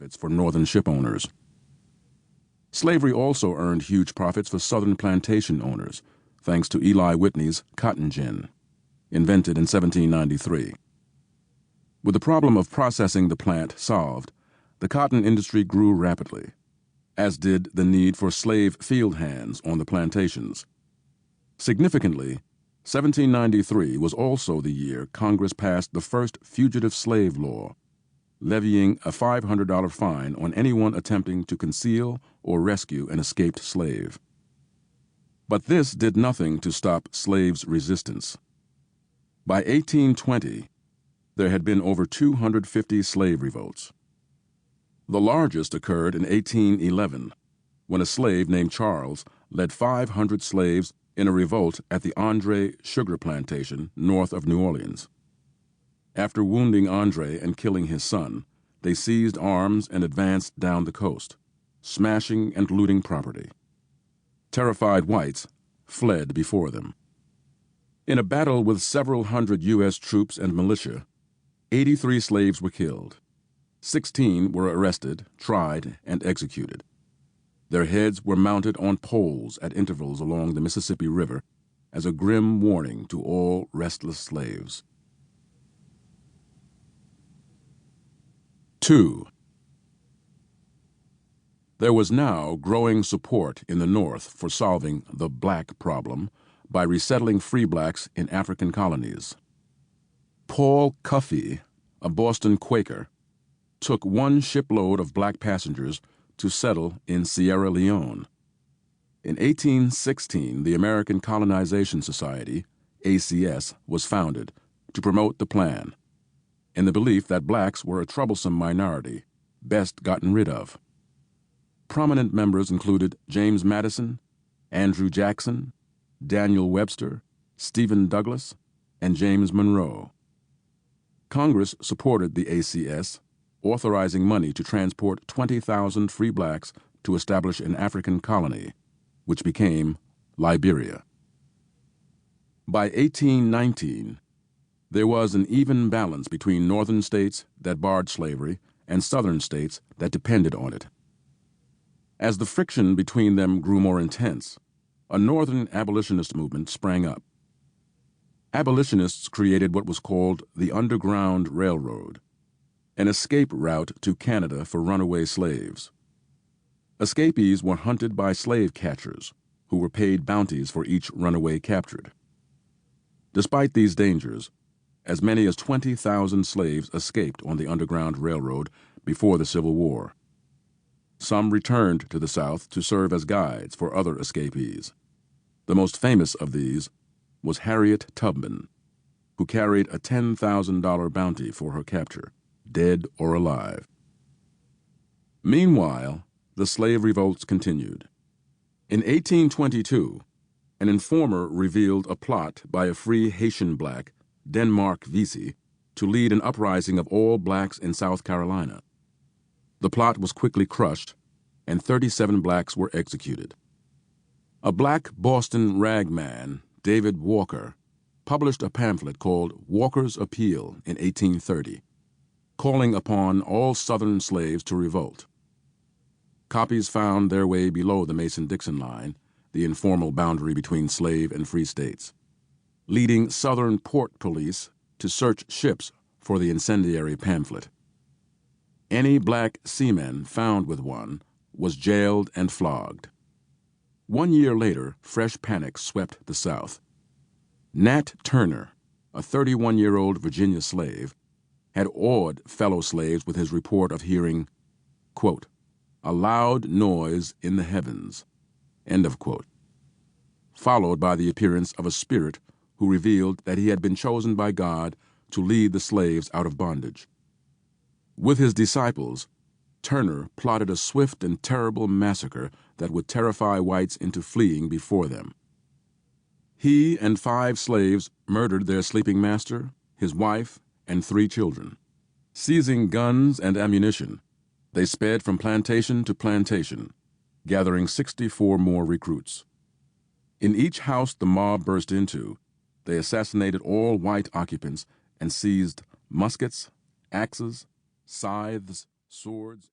profits for Northern ship owners. Slavery also earned huge profits for Southern plantation owners, thanks to Eli Whitney's cotton gin, invented in 1793. With the problem of processing the plant solved, the cotton industry grew rapidly, as did the need for slave field hands on the plantations. Significantly, 1793 was also the year Congress passed the first fugitive slave law, levying a $500 fine on anyone attempting to conceal or rescue an escaped slave. But this did nothing to stop slaves' resistance. By 1820, there had been over 250 slave revolts. The largest occurred in 1811, when a slave named Charles led 500 slaves in a revolt at the Andre sugar plantation north of New Orleans. After wounding Andre and killing his son, they seized arms and advanced down the coast, smashing and looting property. Terrified whites fled before them. In a battle with several hundred U.S. troops and militia, 83 slaves were killed. 16 were arrested, tried, and executed. Their heads were mounted on poles at intervals along the Mississippi River as a grim warning to all restless slaves. 2. There was now growing support in the North for solving the black problem by resettling free blacks in African colonies. Paul Cuffey, a Boston Quaker, took one shipload of black passengers to settle in Sierra Leone. In 1816, the American Colonization Society, ACS, was founded to promote the plan, in the belief that blacks were a troublesome minority, best gotten rid of. Prominent members included James Madison, Andrew Jackson, Daniel Webster, Stephen Douglass, and James Monroe. Congress supported the ACS, authorizing money to transport 20,000 free blacks to establish an African colony, which became Liberia. By 1819, there was an even balance between northern states that barred slavery and southern states that depended on it. As the friction between them grew more intense, a northern abolitionist movement sprang up. Abolitionists created what was called the Underground Railroad, an escape route to Canada for runaway slaves. Escapees were hunted by slave catchers, who were paid bounties for each runaway captured. Despite these dangers, as many as 20,000 slaves escaped on the Underground Railroad before the Civil War. Some returned to the South to serve as guides for other escapees. The most famous of these was Harriet Tubman, who carried a $10,000 bounty for her capture, dead or alive. Meanwhile, the slave revolts continued. In 1822, an informer revealed a plot by a free Haitian black, Denmark Vesey, to lead an uprising of all blacks in South Carolina. The plot was quickly crushed, and 37 blacks were executed. A black Boston ragman, David Walker, published a pamphlet called Walker's Appeal in 1830, calling upon all Southern slaves to revolt. Copies found their way below the Mason-Dixon line, the informal boundary between slave and free states, leading Southern port police to search ships for the incendiary pamphlet. Any black seaman found with one was jailed and flogged. 1 year later, fresh panic swept the South. Nat Turner, a 31-year-old Virginia slave, had awed fellow slaves with his report of hearing, quote, "a loud noise in the heavens," end of quote, followed by the appearance of a spirit who revealed that he had been chosen by God to lead the slaves out of bondage. With his disciples, Turner plotted a swift and terrible massacre that would terrify whites into fleeing before them. He and 5 slaves murdered their sleeping master, his wife, and 3 children. Seizing guns and ammunition, they sped from plantation to plantation, gathering 64 more recruits. In each house the mob burst into, they assassinated all white occupants and seized muskets, axes, scythes, swords,